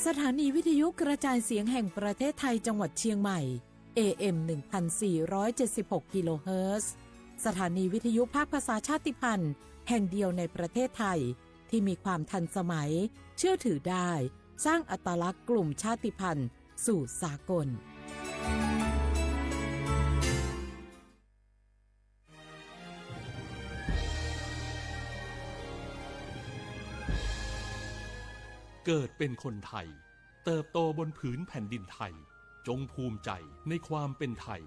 สถานีวิทยุกระจายเสียงแห่งประเทศไทยจังหวัดเชียงใหม่ AM 1476 กิโลเฮิรตซ์สถานีวิทยุภาคภาษาชาติพันธุ์แห่งเดียวในประเทศไทยที่มีความทันสมัยเชื่อถือได้สร้างอัตลักษณ์กลุ่มชาติพันธุ์สู่สากลเกิดเป็นคนไทยเติบโตบนผืนแผ่นดินไทยจงภูมิใจในความเป็นไทย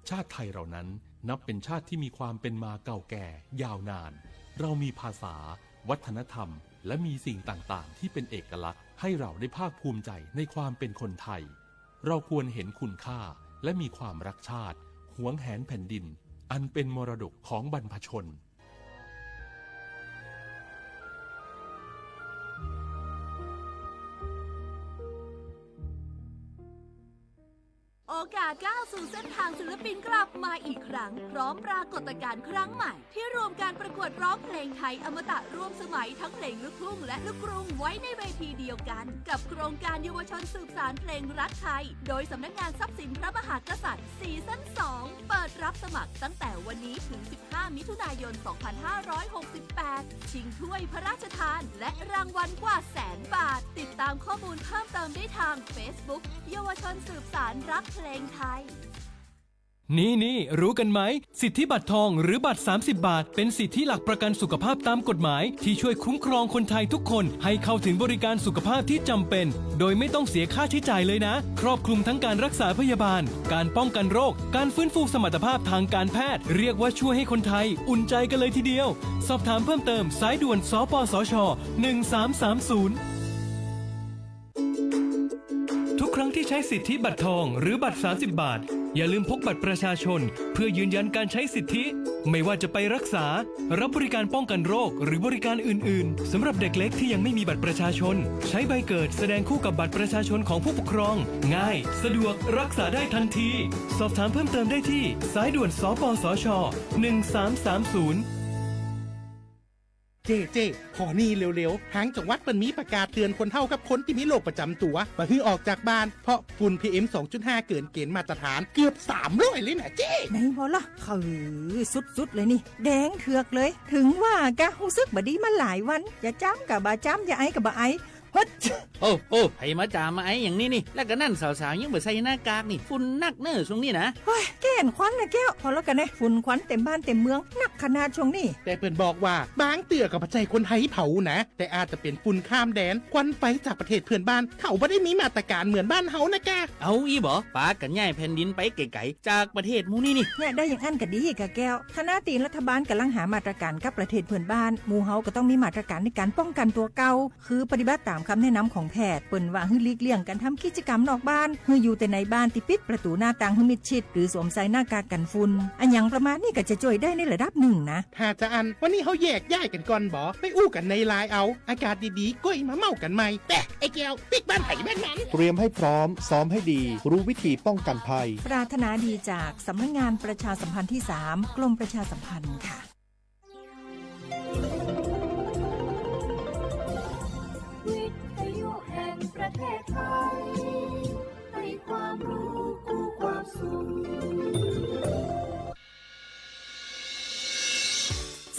ชาติไทยเรานั้นนับเป็นชาติที่มีความเป็นมาเก่าแก่ยาวนานเรามีภาษาวัฒนธรรมและมีสิ่งต่างๆที่เป็นเอกลักษณ์ให้เราได้ภาคภูมิใจในความเป็นคนไทยเราควรเห็นคุณค่าและมีความรักชาติหวงแหนแผ่นดินอันเป็นมรดกของบรรพชนโอกาสก้าวสู่เส้นทางศิลปินกลับมาอีกครั้งพร้อมปรากฏการณ์ครั้งใหม่ที่รวมการประกวดร้องเพลงไทยอมตะร่วมสมัยทั้งเพลงลูกทุ่งและลูกกรุงไว้ในเวทีเดียวกันกับโครงการเยาวชนสืบสานเพลงรักไทยโดยสำนักงานทรัพย์สินพระมหากษัตริย์ซีซั่น 2 เปิดรับสมัครตั้งแต่วันนี้ถึง 15 มิถุนายน 2568 ชิงถ้วยพระราชทานและรางวัลกว่า100,000 บาทติดตามข้อมูลเพิ่มเติมได้ทาง Facebook เยาวชนสืบสานรักเพลงไทยนี่รู้กันไหมสิทธิบัตรทองหรือบัตร30 บาทเป็นสิทธิหลักประกันสุขภาพตามกฎหมายที่ช่วยคุ้มครองคนไทยทุกคนให้เข้าถึงบริการสุขภาพที่จำเป็นโดยไม่ต้องเสียค่าใช้จ่ายเลยนะครอบคลุมทั้งการรักษาพยาบาลการป้องกันโรคการฟื้นฟูสมรรถภาพทางการแพทย์เรียกว่าช่วยให้คนไทยอุ่นใจกันเลยทีเดียวสอบถามเพิ่มเติมสายด่วนสปสช1330ทุกครั้งที่ใช้สิทธิบัตรทองหรือบัตร30 บาทอย่าลืมพกบัตรประชาชนเพื่อยืนยันการใช้สิทธิไม่ว่าจะไปรักษารับบริการป้องกันโรคหรือบริการอื่นๆสำหรับเด็กเล็กที่ยังไม่มีบัตรประชาชนใช้ใบเกิดแสดงคู่กับบัตรประชาชนของผู้ปกครองง่ายสะดวกรักษาได้ทันทีสอบถามเพิ่มเติมได้ที่สายด่วนสปสช1330เจ๊ขอนี่เร็วๆทางจังหวัดมันมีประกาศเตือนคนเฒ่ากับคนที่มีโรคประจำตัวบ่ให้ออกจากบ้านเพราะฝุ่น PM 2.5 เกินเกณฑ์มาตรฐานเกือบ300เลยนะเจ๊ไหนบ่ล่ะคือสุดๆเลยนี่แดงเถือกเลยถึงว่ากะรู้สึกบ่ดีมาหลายวันอย่าจ้ำกับบ่จ้ำอย่าไอกับบ่ไอโอ้ไผมาจามาไอ้อย่างนี้นี่แล้วก็นั่นสาวๆยังบ่ใส่หน้ากากนี่ฝุ่นนักเน้อช่วงนี้นะเฮ้ยแก่นควันนะแก้วพอแล้วกันนะฝุ่นควันเต็มบ้านเต็มเมืองนักขนาดช่วงนี้แต่เพิ่นบอกว่าบางเตือกับปัจจัยคนไทยเผานะแต่อาจจะเป็นฝุ่นข้ามแดนควันไฟจากประเทศเพื่อนบ้านเขาบ่ได้มีมาตรการเหมือนบ้านเฮานะแกเอาอีบ่ปากันย้ายแผ่นดินไปไกลๆจากประเทศหมู่นี่เนี่ยได้อย่างอันก็ดีกะแก้วคณะตีนรัฐบาลกำลังหามาตรการกับประเทศเพื่อนบ้านหมู่เฮาก็ต้องมีมาตรการในการป้องกันตัวเก่าคือปฏิบัติตามคำแนะนำของแพทย์เปิ้นว่าให้หลีกเลี่ยงการทำกิจกรรมนอกบ้านให้อยู่แต่ในบ้านที่ปิดประตูหน้าต่างให้มิดชิดหรือสวมใส่หน้ากากกันฝุ่นอันหยังประมาณนี้ก็จะช่วยได้ในระดับหนึ่งนะถ้าจะอันวันนี้เฮาแยกย้ายกันก่อนบ่ไปอู้กันในไลน์เอาอากาศดีๆก้อยมาเมากันใหม่แต่ไอ้แก้วปิกบ้านไผบ้านมันเตรียมให้พร้อมซ้อมให้ดีรู้วิธีป้องกันภัยปรารถนาดีจากสำนักงานประชาสัมพันธ์ที่3กรมประชาสัมพันธ์ค่ะประเทศไทยให้ความรู้คู่ความสุข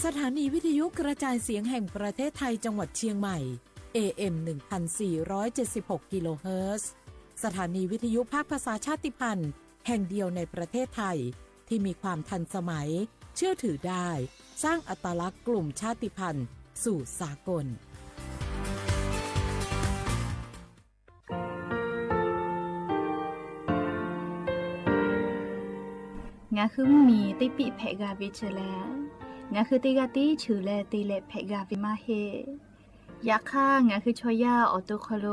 สถานีวิทยุกระจายเสียงแห่งประเทศไทยจังหวัดเชียงใหม่ AM 1476 กิโลเฮิรตซ์สถานีวิทยุภาคภาษาชาติพันธุ์แห่งเดียวในประเทศไทยที่มีความทันสมัยเชื่อถือได้สร้างอัตลักษณ์กลุ่มชาติพันธุ์สู่สากลงาคือมีติปิเพกาวิเชแลงาคือติกาติชื่อแลติเลเพกาวิมาเฮยาค่างาคือชอยาออโตโคโล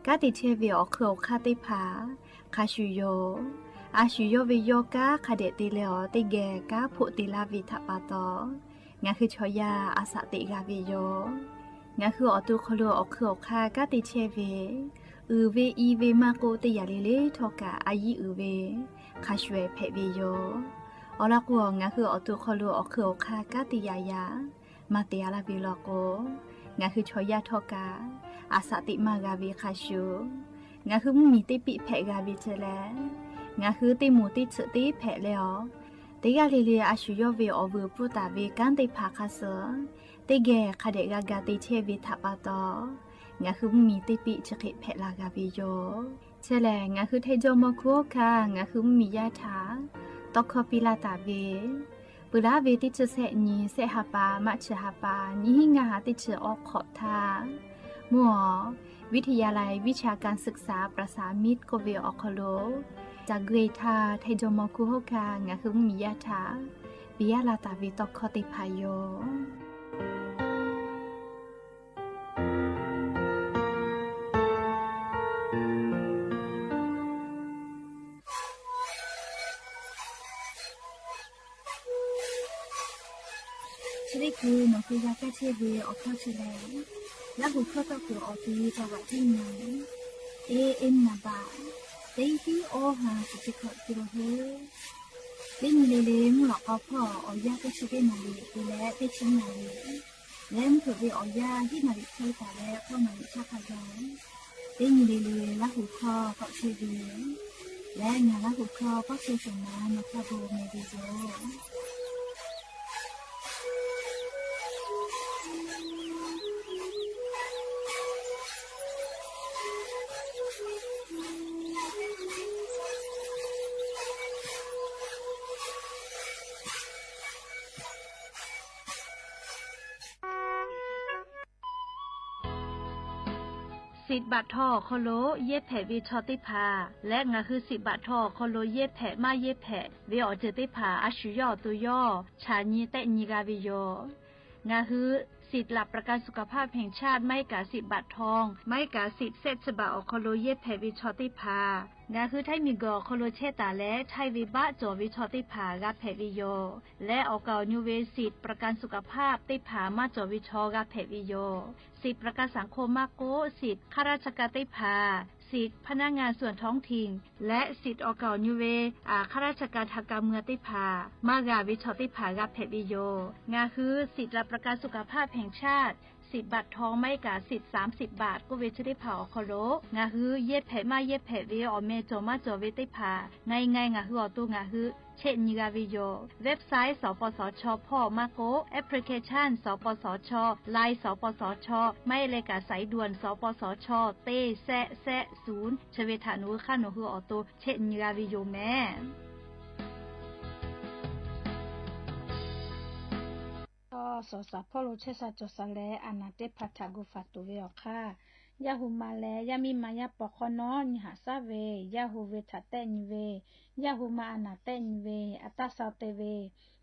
กาติเทวิออเคอคาติผาคาชูโยอาชูโยวิโยกาคาเดติเลอติแกกาพุติลาวิทะปาโตงาคือชอยาอาสติกาวิโยงาคือออโตโคโลออเคอคากาติเทวิเวอีเวมาโกติยาลิเลทอกาอายีเวคาชเวเพเวโยอลากวงงาคืออตุคอลูอคือคากาติยายามาเตียลาบิลโก งาคือชอยาทอกาอาสาติมากาวีคาชูงาคือมีติปิแผกาวีเจแลงาคือติหมูติเฉติแผแล้วติกาลีเลียอาชุยอเวอเวปุตาเวกันติพาคาเซติแกคาเดกากาติเชวิทัปาตองาคือมีติปิเฉกิแผลากาวีโยเชแลงาคือเทโจมคุคางาคือมียาถาตอกคอปิลาตาเวปุราเวติเชเสนีเสหาปามัชหาปานิหิงาติเชออกขอทามัววิทยาลัยวิชาการศึกษาประสานมิตรโกเวออกโลจากเกรทาไทโจมคุโฮคางาคือมียาถาปิยาลาตาเวตอกคอติพายโยนี่คือนคือยาแก้เชื้อวีออกข้อชื่อแล้วและบุคคลต้องคือออกทีจังหวัดที่ไหนนาบาเต็งที่โอหาสุจิขอกิโลเฮเต็งเลเลมหลอกเอาพ่อออกยาแก้เชื้อได้นาลีคือและได้ชิ้นนาลีและเผื่อไปออกยาที่นาลีใช้แต่แล้วเข้านาลีชาขยายเต็งเลเลและหูคอเกาะเชื้อวีและงานและหูคอก็เชื้อสมาในคาโบเมดิโซสิบบาททอโคโลเย็ดแผ่วีชอติพาและงาคือ10 บาททอโคโลเย็ดแผ่มาเย็ดแผ่วีออเจติพาอาชุยอตุยอชาญีเตญีกาวิโยงาคือสิทธิ์หลักประกันสุขภาพแห่งชาติไม่กา10 บาททองไม่กาสิทธิ์เซตฉบับโคโลเย็ดแผ่วีชอติพางาคือไทมีกอโคโลเชตาและไทวิบะจอวิชอติพากาแผ่วิโยและออกเก่านิเวสิทธิ์ประกันสุขภาพติพามาจอวิชอกาแผ่วิโยสิทธิประกันสังคมมาโกสิทธิข้าราชการติพาสิทธิพนักงานส่วนท้องถิ่นและสิทธิออกเก่านิเวข้าราชการทางการเมืองติพามากาวิชอติพากาแผ่วิโยงาคือสิทธิรับประกันสุขภาพแห่งชาติ10 บาททองไม่กาสิทธิ์30 บาทก็เวชได้ผ่าอคโลงาฮือเย็ดแผ่มาเย็ดแผ่เวอเมโจมาจอเวติผ่าไงงาฮืออตัวงาฮือเช่นนิกาวิโยเว็บไซต์สปสชพ่อมาโกแอปพลิเคชันสปสชไลน์สปสชไม่เลกาสายด่วนสปสชเต้แซะ0ชเวทานุค่าหนูฮืออตัวเช่นนิกาวิโยแม่สอสาพ่อโลเชสาจสแลอานาเตพัทากุฟาตุเวอค่ะยาหูมาแลยามีมายาปอคอนอนิหาซาเวยาหูเวทาเตนเวยาหูมาอานาเตนเวอัตตาซาเตเว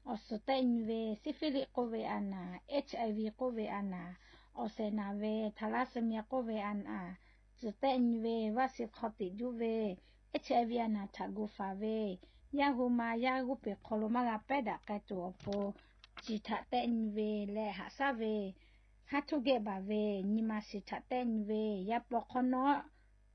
อสเตนเวซิฟิลิโกเวอานา HIV โกเวอานาอเซนาเวทาลาเซเมียโกเวอานาจเตนเววาซิคอติจูเว HIV อานาทากุฟาเวยาหูมายากุเปโคโลมากาเปดะกะตัวโปจิตะเตนเวและหาซาเวฮัทุเกบาเวนิมาสิตะเตนเวยาปอกอนอ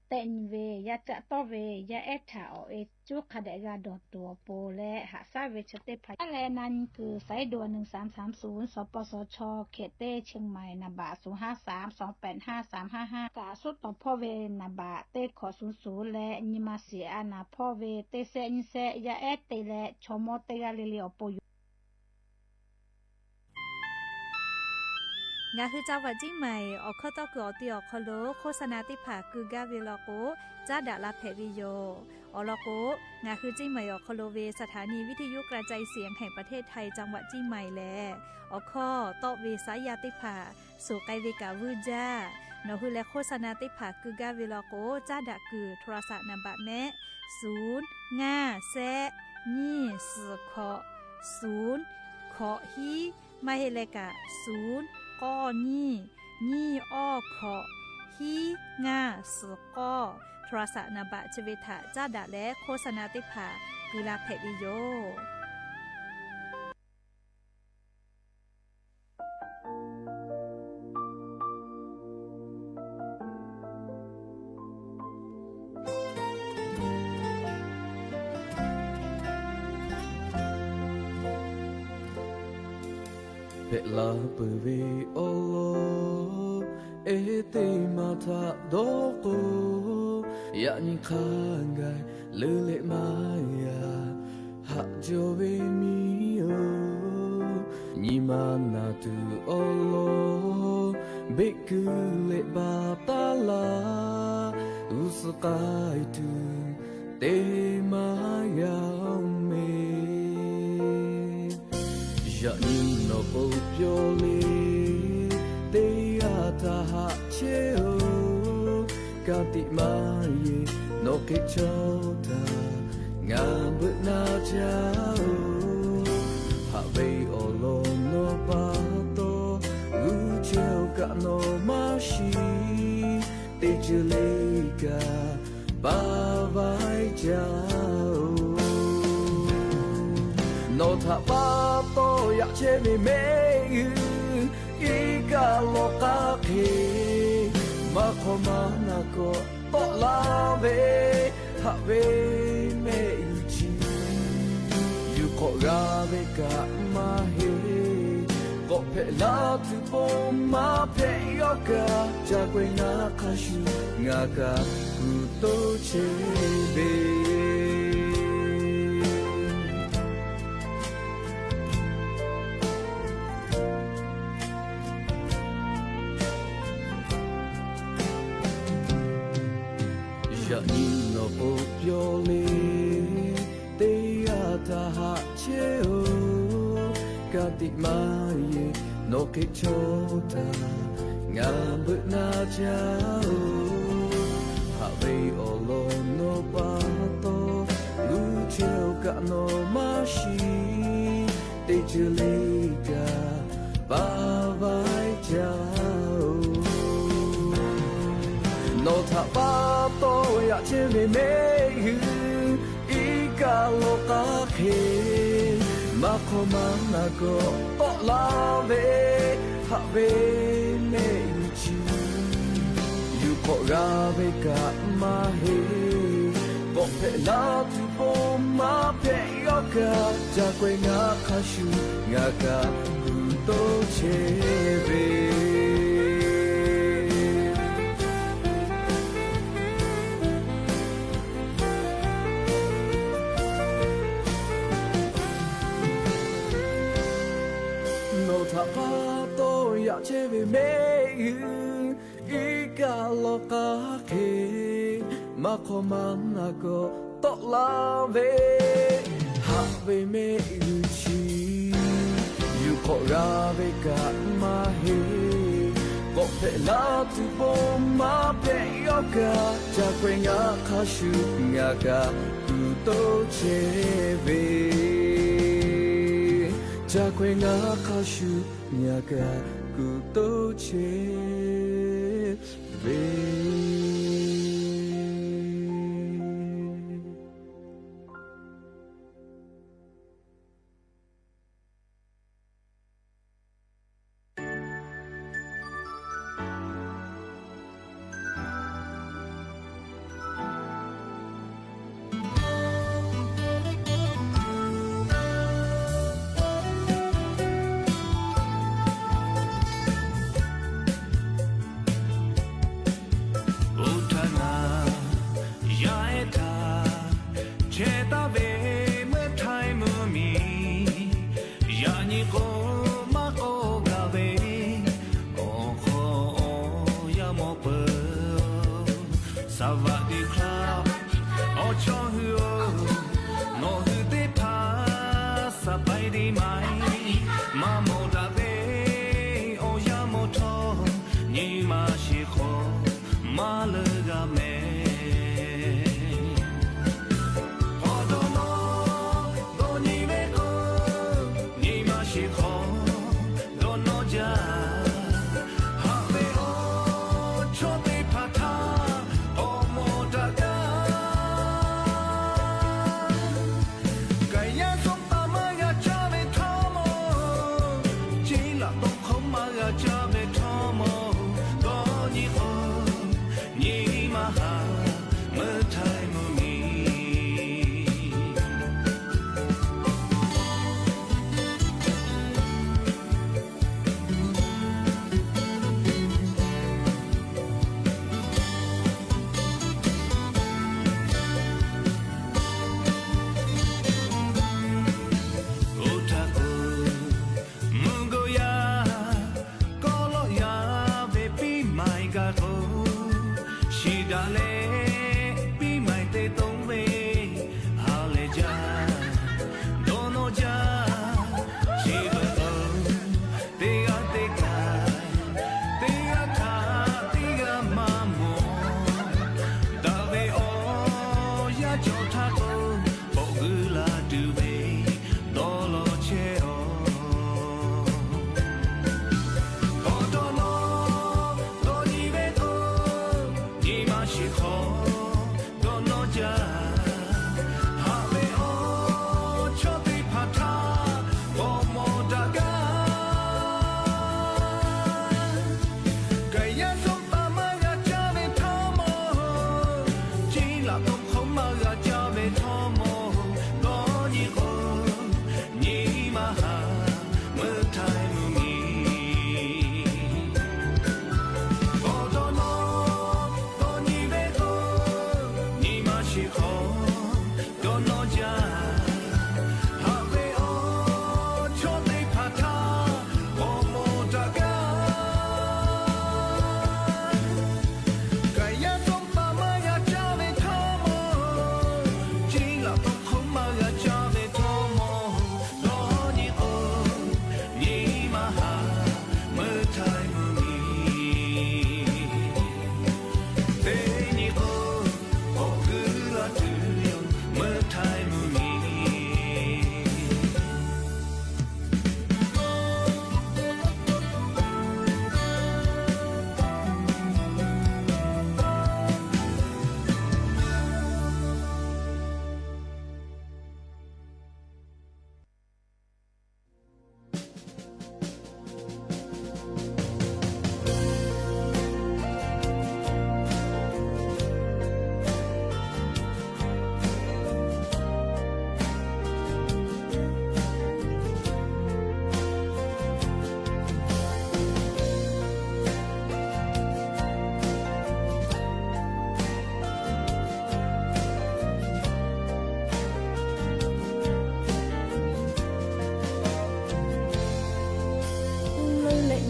เตนเวยาจะตอเวยาเอทาอเอจุคาเดกาดอตัวโปและหาซาเวชเตพายและนั้นคือสายด่วน1330สปสชเขตเต้เชียงใหม่นาบะ053285355กาสุดต่อพ่อเวนาบะเต้ขอ00และนิมาสิอานาพ่อเวเตเซนิเซยาเอเตและชโมเตกาเลเลอโปงาคือเจ้าวัดจิ้งใหม่ออกข้อต่อคืออติออกคโลโฆษณาติผาคือกาเวลโกจ้าดาลาเพวิโยอลโกงาคือจิ้งใหม่ออกคโลเวสถานีวิทยุกระจายเสียงแห่งประเทศไทยจังหวัดจิ้งใหม่แลออกข้อต่อเวสายาติผาสู่ไกเวกาวูจ้านอคือและโฆษณาติผาคือกาเวลโกจ้าดาคือโทรศัพท์นำบะแม่0 5 แซะนี่4ขอ0ขอฮีไม่ให้เลกะ0ก้อนี่อ้อขอฮีง่าสก้อโทรศัพท์นบะชเวทะจ้าดะและโฆษณาติผากุลาเพวิโย เพลาเปเวโอโลเอเตมาทาโดโกยานิคางไกเลเลมายาฮะโจเวมิโอนิมานาตูโอโลเบกุเลบาตาลาอุสกายตูเตมายาเมยานิโนโปเปียวเลเตยาตาฮะเชโอกาติมาเยโนเกโชตางาบุนาจาฮะเวโอโลโนปาโตลูเจลกะโนมาชิเตจเลกาบาไวจาโนทาปาโตยะเชมิเมยุอีกาโลกาเคมาโคมานาโกโตลาเวฮะเวเมยุจิยูโคราเวกะมาเฮโกเพลาตุโปมาเพยอกาจากเวนาคาชูงากากุโตเชเบยานิโนโปเปียวเลเตยาตาฮะเชโอกาติมาเยโนเกโชตางาบุนาจาฮะเวโอโลโนปาโตลูเจลกะโนมาชิเตจเลกาบาไวจาโนทาปาโตยะเชมิเมยุอีกาโลกาเคมาโคมานาโกโตลาเวฮะเวเมยุจิยูโคราเวกะมาเฮโกเพลาตุโปมาเพยอกาจากเวงาคาชูงากากุโตเชเวทาปาโตยะเชเวเมยุอีกาโลกาเคมาโคมานาโกโตลาเวฮะเวเมยุชิยูโคราเวกะมาเฮโกเพลาตุโปมาเปยอกาจากเวงาคาชูงากากุโตเชเวจากเวงาคาชูญากากุโตเชเว โ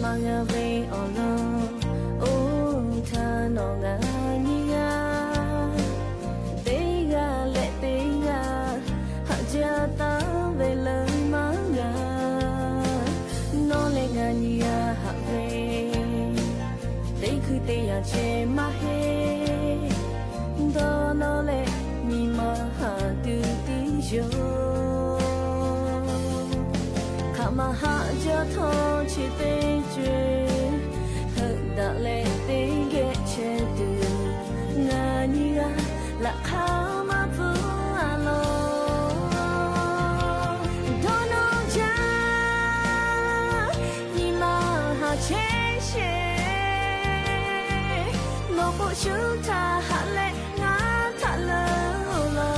Mangave olo o thano nga niya tega le tega hajata vela manga no le nga niya ha ve te khu te ya che ma he do no le ni ma ha tu ti yo kama ha ja tho chi te đã lệ tình ghét che từ ngà nhia là khao mà vu alo đó nó cha ni mà ha che che nó bộ chú ta hạ lệ ngã thả lơ lo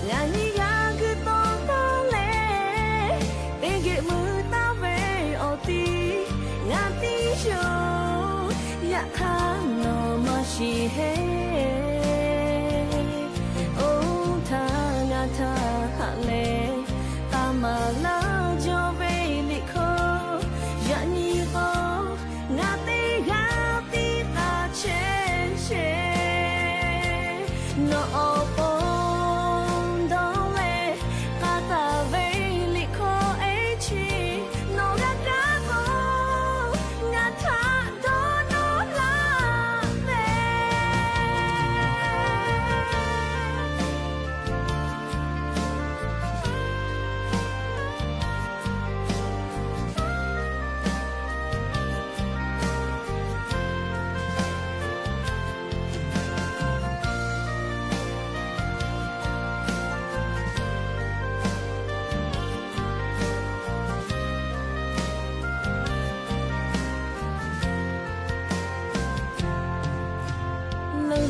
ngà nhia cứ to ta lệ tình ghét mưa ta về ở ti ya khang no ma shi he o tha nga tha ha le ta ma la jo ve li kho ya ni ho nga te ga ti ta che che no o do le ka ta ve li kho e chi no ga ga ko nga tha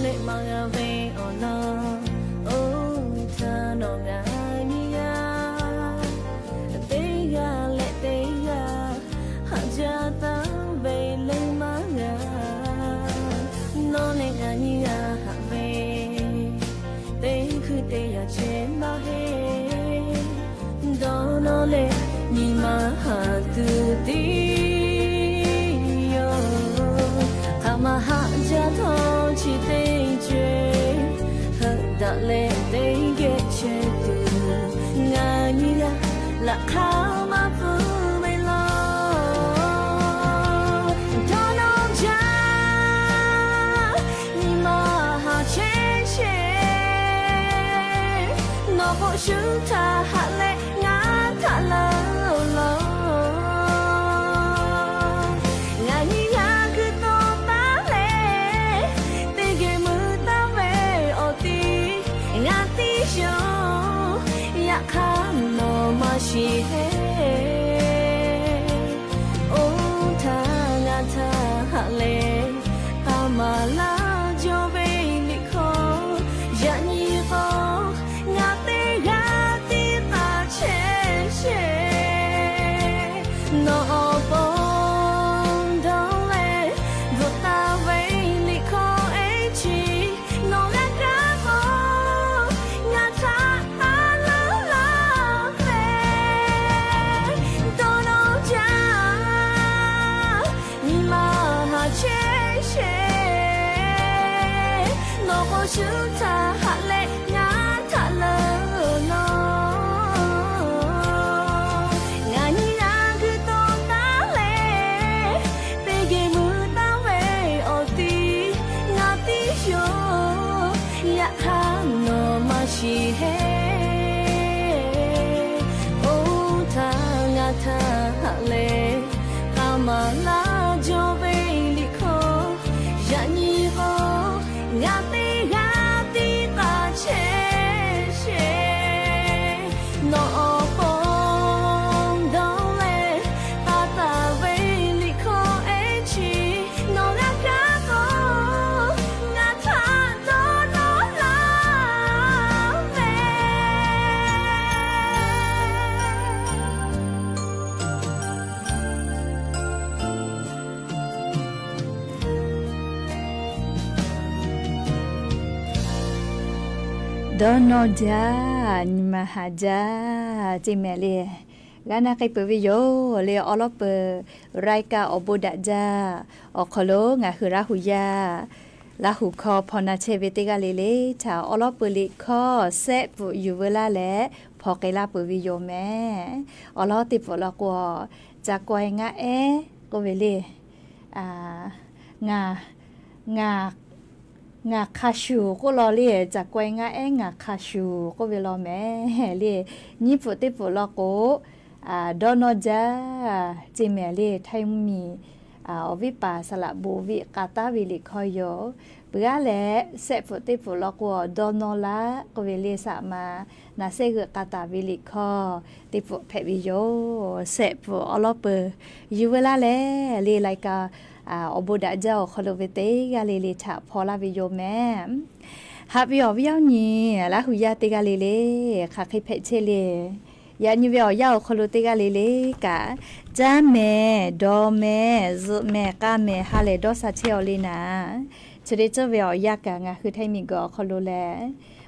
lệ mang về ở lo ô ta nó ngà nia tê ga lệ tê ga hạ gia ta về lên má ngà nó lệ ngà nia hạ về tê khư tê ya che ma he đó nó lệ ni ma hạ tu ti yo kama hạ gia tho chi tê đã lệ tê ghét che từ ngà nhia là khao mà vu mê lo đó nó cha ni mà ha che che nó bộ chú ta hạ lệ ngã thả lơ lo ngà nhia cứ to ta lệ tê ghê mưa ta về ở ti ngã tí yo ya khang no ma shi he o tha ngã tha hạ lệ ta ma la jo ve li kho ya ni ho ngã te ga ti ดอนอจานิมหาจาจิเมเลกานาไคเปวิโยเลออลอเปรายกาอโบดะจาอคโลงาคือราหุยาลาหุคอพอนาเชเวติกาเลเลชาออลอเปลิคอเซปุยูเวลาแลพอไกลาเปวิโยแม่ออลอติปลอกวจากวยงาโกเวเลงาคาชูก็รอเรียจากกวยงางาคาชูก็เวลาแม่เรียนี่ปุติปุลอโกดอนอจาจิเมเลไทมีอวิปาสละบูวิกาตาวิลิคอยโยเปื่อแลเซปุติปุลอโกดอนอลาก็เวเลสามานาเซกกาตาวิลิคอติปุเพวิโยเซปุอลอเปยูเวลาแลเรไลกาอโบดะเจ้าคอโลเวเตกาเลเลชะพอลาวิโยแม่ฮับวิอวิยาวนี่ละหุยาเตกาเลเลค่ะใครเพเชเลยานิวิอยาวคอโลเตกาเลเลกะจาเมดอเมซเมกาเมฮาเลดอซาเชอลีนาชเดเจวิอยากะงะคือไทมิกอคอโลแล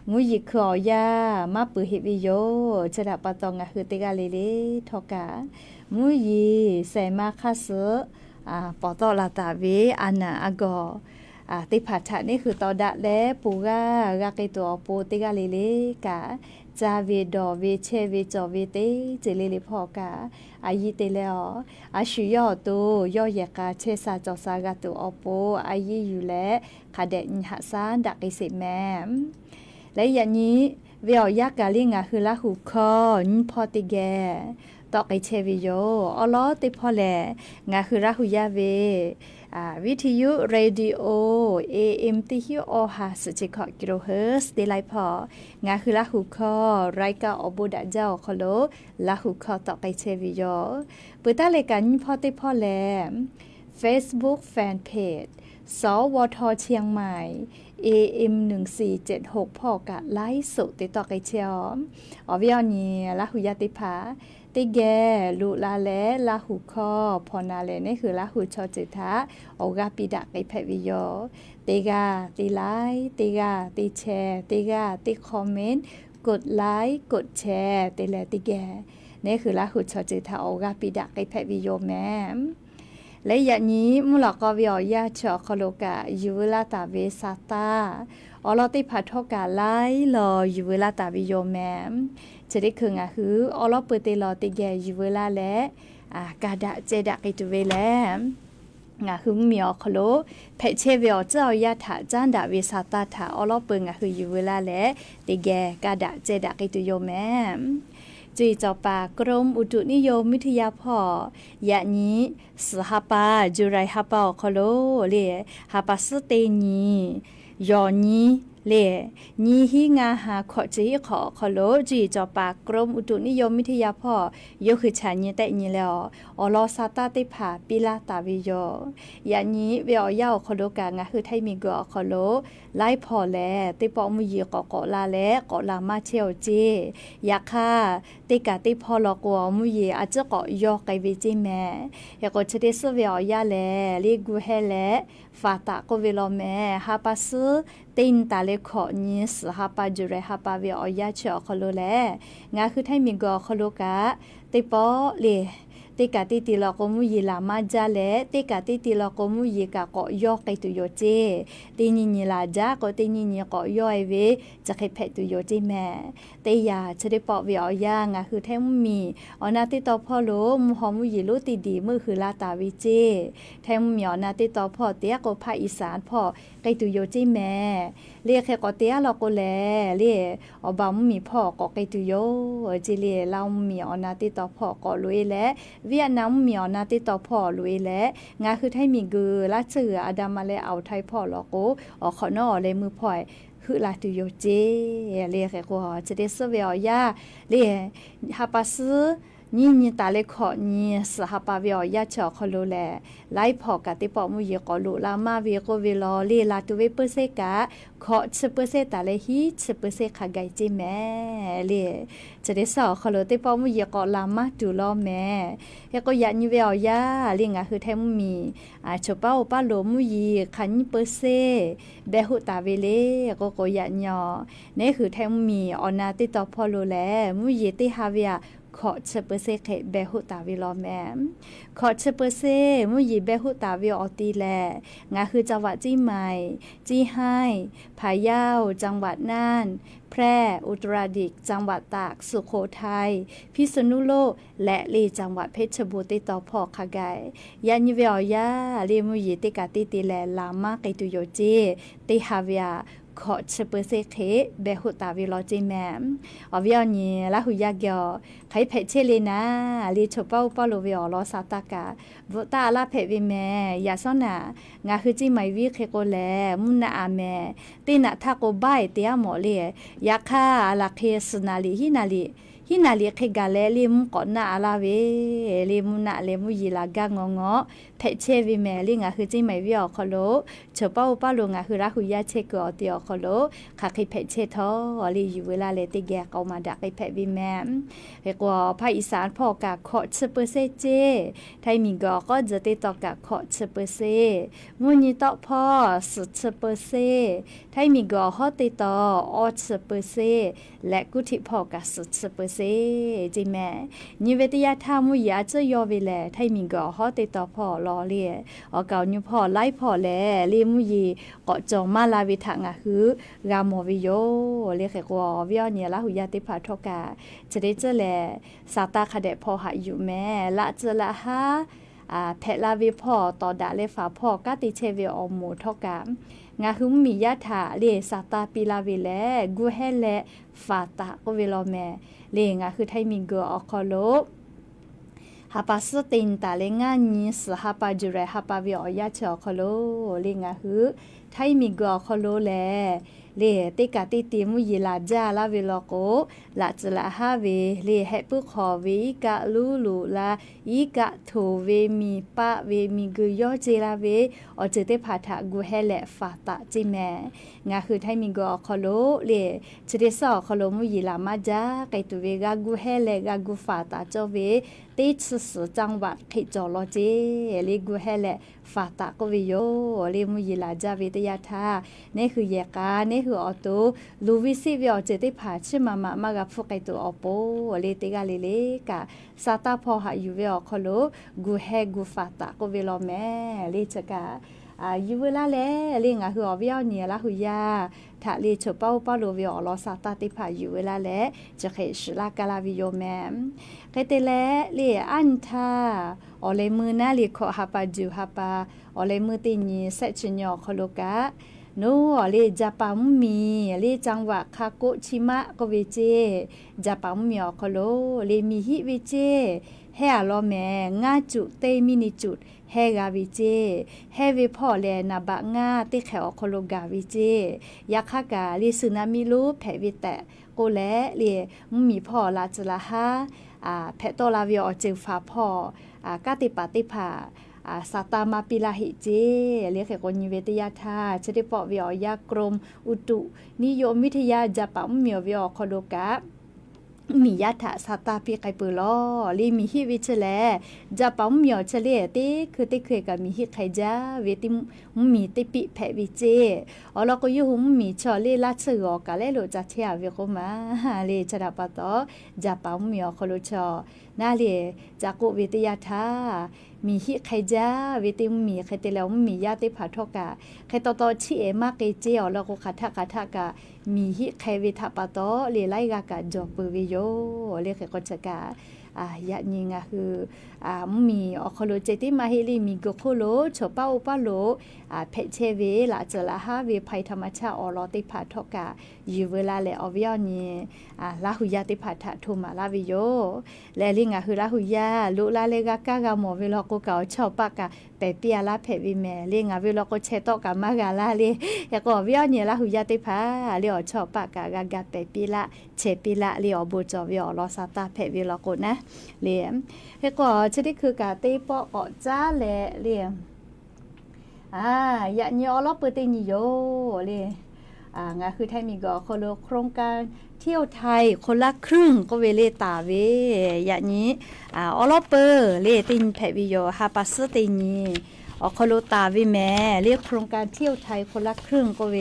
มุยิคอยามาปือฮิวิโยชะดาปะตองงะคือเตกาเลเลทอกะมุยิไซมาคาเซปอตอลาตาเวอานาอากอติผัดฉะนี่คือตอดะและปูกากาเกตัวปูติกาเลเลกาจาเวดอเวเชเวจอเวเตเจเลเลพอกาอายิเตเลออาชุยอตัวยอยกาเชซาจอซากาตัวอโปอายิอยู่และคาเดนหะซานดักอิสิแมมและอย่างนี้เวียยากาลิงาคือละหูคอนพอติแกตอกไอเชวิโยอลอติพอแลงาคือราหุยาเววิทยุเรดิโอ AM ติฮิโอฮาสุจิคกิโลเฮิรตซ์เดไลพองาคือราหุคอรายกาอบูดะเจ้าคอโลราหุคอตอกไอเชวิโยปุตตะเลกันพอติพอแล Facebook Fanpage สวทเชียงใหม่ AM 1476พอกะไลฟ์สดติดต่อไกเชียวอวิอนีราหุยาติภาติแกลุลาแลลาหูคอพอนาแลนี่คือลาหูชอจิตะโอกาปิดะไกเพวิโยติกาติไลค์ติกาติแชร์ติกาติคอมเมนต์กดไลค์กดแชร์ติแลติแกนี่คือลาหูชอจิตะโอกาปิดะไกเพวิโยแม่และอย่างนี้มุลกอวิอยาชอคโลกะยูเวลาตาเวซาตาอลอติพัทกะไลลอยูเวลาตาวิโยแมจะได้คืองาคืออลอเปเตลอติแกยูเวลาและกาดะเจดะกิตุเวแลงาคือมีอคโลเพเชเวอเจ้ายาถาจันดาเวซาตาถาอลอเปงาคือยูเวลาและติแกกาดะเจดะกิตุโยแมจุยจอปากรมอุตุนิยมวิทยาพอยะนี้สหปาจุไรฮาปาคโลเลฮาปาสเตนียอนี้เลนี้ฮิงาหาขอจีขอคโลจุยจอปากรมอุตุนิยมวิทยาพอยกคือฉันนี้แต่นี้แล้วอลอซาตาติผาปิลาตาวิโยยะนี้เวอยาคโลกางาคือไทมิกอคโลไล่พอแลติปอมุยีกอลาแลกอลามาเชลเจยาค่าติกาติพอลกอมุยีอาจจะกอยอไกวิจิแม่ยากชเดสเวอยาแลลิกูเฮแลฟาตาโกเวโลแม่ฮาปาซตินตาเลขอนี้สหปาจุเรฮาปาเวอยาเชอคโลแลงาคือไทมิกอคโลกะติปอเลติกาติติลอกมุยีลามาจาเลติกาติติลอกมุยีกะกอยอไกตุโยเจตินินิลาจากอตินินิกอยอเวจะเคเพตุโยเจแม่เตยาชะได้ปอเวอยางาคือแท้มีอนาติตอพ่อโลมุหอมุยีลุติดีมือคือลาตาวิเจแท้มีอนาติตอพ่อเตียกภาคอีสานพ่อไกตุโยเจแม่เรียกแค่กอเตียลอกแลเรียอบามุมีพ่อกอไกตุโยจิเลเรามีอนาติตอพ่อกอลุยและเวียดนามมีอนาติต่อพ่อลุยและงาคือให้มีกือละเสืออดามาและเอาไทยพ่อลอโกอขอนอเลยมือพ่อยค คือลาตุโยเจเรียกก็จะได้สเวียยาเรียฮาปาซึนี่ตาเลขอนี่สหปาเวียยาชอคอโลแลไล่พอกะติปอมุยกอลุลามาเวียโกเวลอเรียลาตุเวเปเซกะขอเชเปเซตาเลฮีเชเปเซคาไกจิแม่เรียจะได้สอคอโลติปอมุยกอลามาตุลอแม่เฮก็ยานี่เวียยาเรียงะคือแทมมีชป้าป้าโลมุยคันเปเซเบหุตาเวเลก็ยาญอนี่คือแทมมีออนาติตอพอโลแลมุยติฮาเวียขอเชเปเซเคเบหุตาวิลอแมมขอเชเปเซมุยเบหุตาวิออตีแลงาคือจังหวัดจี้ใหม่จี้ไห้พะเยาจังหวัดน่านแพร่อุตรดิตถ์จังหวัดตากสุโขทัยพิษณุโลกและลีจังหวัดเพชรบูรณ์ติต่อพอคากายยานิเวียยาลีมุยติกาติติแลลามาไกตุโยเจติฮาเวียขอเชเปเซเคเบหุตาวิลอจิแมมอวิอนีละหุยากยอไขเพเชเลนาลีชป้าป้าโลวิอลอซาตากาวุตาลาเพวิแมยาซอนางาคือจิไมวิเคโกแลมุนาอาแมตินะทาโกบายเตียหมอเลยยาคาลาเคสนาลีฮินาลีเคกาเลลิมก่อนนาอาลาเวลิมุนาเลมุยีลากางงอเพเชวิแมลิงาคือจิไมวิอคอโลเฉป้าป้าโลงาคือราหุยาเชกอติอคอโลคาคิเพเชทอลีอยู่เวลาเลติแกเอามาดักไอเพวิแมเฮกว่าภาคอีสานพอกะขอเชเปเซเจไทยมีก็จะติดต่อกะขอเชเปเซมุนีตอพอสุเชเปเซไทยมีก็ฮอติต่ออเชเปเซและกุธิพอกะสุเชเปเซจิแม่นิเวศยาธรรมวิยาจะยอเวแลไทยมีก็ฮอติต่อพอลอเลียอเก่านิพอไล่พอแลลิมุยีก็จองมาลาวิทางะคือกามวิโยเรียกว่าวิอเนี่ยละหุยาติพาทกาจะได้เจอแลซาตาคาเดพอหาอยู่แม่ละเจอละฮะแพลาวิพอต่อดาเลฝาพอกาติเชเวอมูทกางาหุมมียาถาเลซาตาปิลาเวแลกูเฮเลฟาตาก็เวลอแม่เลงาคือไทยมีเกออคอโลฮาปาสตินตาเลงานีสฮาปาจุเรฮาปาวิอยาชอคอโลเลงาคือไทยมีเกอคอโลแลเลติกาติติมุยลาจาลาเวลโกลาจลาฮาเวเลเฮปุขอเวกะลูลูลาอีกะโทเวมีปะเวมีกุยอเจลาเวอเจเตพาทะกูเฮเลฟาตะจิแมงาคือไทยมีเกอคอโลเลเจเดซอคอโลมุยลามาจาไกตุเวกากูเฮเลกากูฟาตะจอเวติสจังหวัดขิจอลอเจเลกูเฮเลฟาตะกวิโยเลมุยลาจาเวตยาธานี่คือแยกานี่คือออโตลูวิซิเวอเจติผาชิมามากะฟุกไกตัวอโปเลติกาเลกะซาตาพอหาอยู่เวอคอโลกูเฮกูฟาตะกวิโลแมเลจกะอยู่เวลาแลลิงะคืออวิอเนี่ยละหุยาถ้าเลชเป้าป้าโลวิอลอซาตาติผาอยู่เวลาแลจะเคชลากาลาวิโยแมไกเตแลเลอันทาอเลมือนาเลขอฮาปาจูฮาปาอเลมือติญีเซชญอคอโลกะโนเลจาปามมีเลจังหวะคาโกชิมะก็เวเจจาปามมีอคอโลเลมีฮิเวเจเฮอลอแมงาจุเตมินิจุดเฮกาวิเจเฮวิพอแลนาบะงาติแขอคอโลกาวิเจยักขากาลิสึนามิลูแผวิแตโกแลเลมีพอลาจลาฮาแพโตลาวิอเจฟาพอกาติปาติภาสาตามาปิลาหิเจเรียกคนนิเวศยาธาจะได้ปอวิอยากรมอุตุนิยมวิทยาจะปะมีวิอคอโดกะมียาถาสาตาปีไกเปลอลีมีฮิวิเชแลจะปะมีอเชเลติคือติเคกับมีฮิไคจาเวติมีติปิแผวิเจอลก็ยุหุมมีชอเลลาเชออกะเลโลจะเทียเวโกมาเลจดาปะตอจะปะมีอคอโลชอนาเลจากกุวิทยาธามีฮิไคจาเวติมีไคเตแล้วมียาติผาทกะไคตอชิเอมาเกเจอแล้วก็คาทากะมีฮิไควิทาปะตอเลไลกากะจอปวิโยเลขก็จะกะยะญิงะคือมีอคโลเจติมาเฮลีมีกโคโลชป้าอุปาโลเพเชเวละจละฮาเวภัยธรรมชาติอลอติผาทกะอยู่เวลาเลอวิอนีลาหุยาติผาทะทุมาลาวิโยและลิงะคือลาหุยาลุลาเลกากะกะหมอเวลโก กูเก่าชอบปากกะเปเปียละเพวิแม่เลี้ยงวิลก็เชตอกะมากะละเลยอยากก็วิอเนี่ยละหุยาติพาเลี้ยชอบปากกะกะกะเปปีละเชปีละเลี้ยบูจอวิอลอซาตาเพวิลก็นะเลี้ยเฮก็ชนิดคือกะเตปออจ้าแลเลี้ยอย่าเนี่ยอลอเปตินิโยเลยงาคือไทยมีก็โครงการเที่ยวไทยคนละครึ่งก็เวเลตาเวอย่างนี้อลอเปอร์เลตินแพวิโยฮาปัสตินีคโลตาวิแม่เรียกโครงการเที่ยวไทยคนละครึ่งก็เว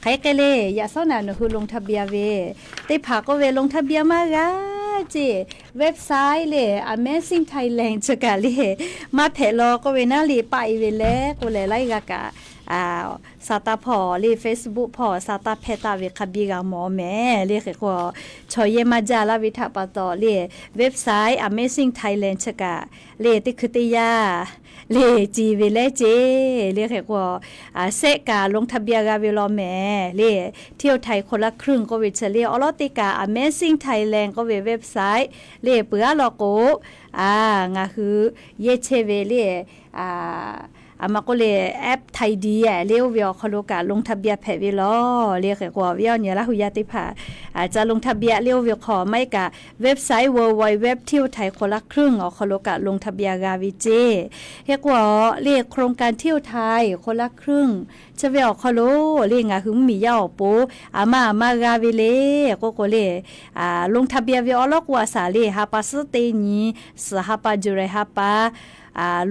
ใครก็เลยอย่าซ่อนหนูคือลงทะเบียนเวได้ผ่าก็เวลงทะเบียนมากะจีเว็บไซต์เลย Amazing Thailand จะกะเลยมาเพลอก็เวน่าลีไปเวแลก็เลยไล่กะสตาพอลี Facebook พอสตาเพตาเวคบีกาหมอแม่เรียกก็ชอยมาจาลาวิทาปตอลีเว็บไซต์ Amazing Thailand ชะกะเลติคติยาเลจีเวเลเจเรียกก็เสกาลงทะเบียนกาเวลอแม่เลเที่ยวไทยคนละครึ่งก็เวเฉลี่ยอลอติกา Amazing Thailand ก็เว็บไซต์เลเปือลอโกงาคือเยเชเวเลมาก็เลยแอปไทยดีเรียกว่าเขาลูกลงทะเบียนแพวิลอเรียกว่าวิเนี่ยละหุยาติภาจะลงทะเบียนเรียกว่าขอไม่กะเว็บไซต์ www เที่ยวไทยคนละครึ่งเขาลูกลงทะเบียนกาวิเจเรียกว่าเรียกโครงการเที่ยวไทยคนละครึ่งจะเวียเขาลูเรียกหึงมียาวปูมากาวิเลก็เลยลงทะเบียนวิอลกว่าสาลีฮาปัสเตนีสหปาจุเรฮาปา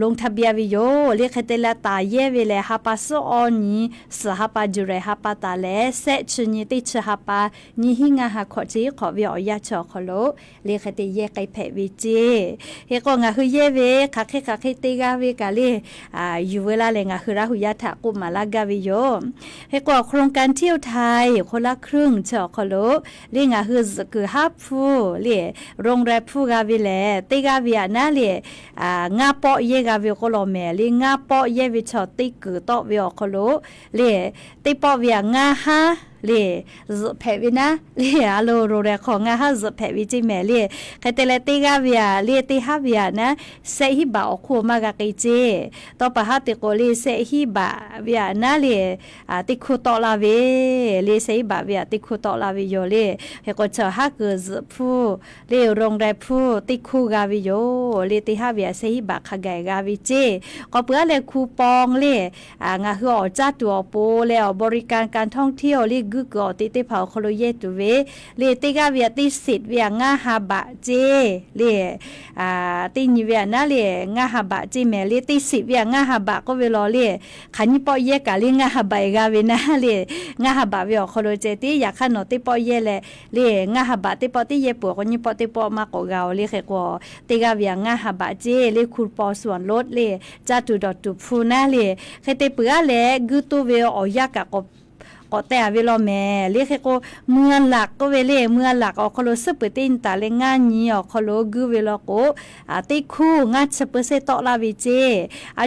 ลงทะเบียนวิโยเรียกเตลตาเยเวเลฮาปัสออนีสหปาจุเรฮาปาตาเลเซชนิติชฮาปานิหิงาฮาขอจีขอวิอยาชอขโลเรียกเตเยไกแพวิเจเฮก็งาคือเยเวคาเคติกาเวกาเลอยู่เวลาเลงาคือราหุยาทะกุมาลากาวิโยเฮก็โครงการเที่ยวไทยคนละครึ่งชอขโลเรียงาคือฮับฟูเรียโรงแรมฟูกาวิเลติกาวิอานาเรียงาปอเยกาวิโคโลเมลีงาปอเยวิชอติกตอวิโอโคโลเลติปอวิงาฮาเลแพวินะเลอาโลโรเรของงาฮาแพวิจิเมเลคาเตเลติกาวิอาเลติฮาวิอานะเซฮิบาอคูมากะกิเจตอปะฮาติโกเลเซฮิบาวิอานะเลติคุตอลาเวเลเซฮิบาวิอาติคุตอลาวิโยเลเฮโกชะฮากซฟูเลโรงแรมฟูติคูกาวิโยเลติฮาวิอาเซฮิบาคาไกกาวิเจก็เปื้อเลคูปองเลงาฮืออจัตัวโปแล้วบริการการท่องเที่ยวเลกึกอติเตเผาโคโลเยตุเวเลติกาเวียติสิทธิ์เวียงาฮาบะเจเลตินิเวียนะเลงาฮาบะเจแมเลติสิทธิ์เวียงาฮาบะก็เวลอเลขันนิปอเยกะเลงาฮาบะกาเวนะเลงาฮาบะเวียโคโลเจติอยากขันโนติปอเยเลงาฮาบะติปอติเยปัวคนนิปอติปอมาโกกาเลเขกอติกาเวียงาฮาบะเจเลคูปอส่วนลดเลจาตุดอตุฟูนะเลเขเตเปือเลกุตุเวออยากะก็แต่เวลาแม่เรียกก็เมืองหลักก็เวเลเมืองหลักออกคโลสเปตินตาเลงานนี้ออกคโลกูเวลาก็ติคู่งัดสเปเซตอลาวิเจ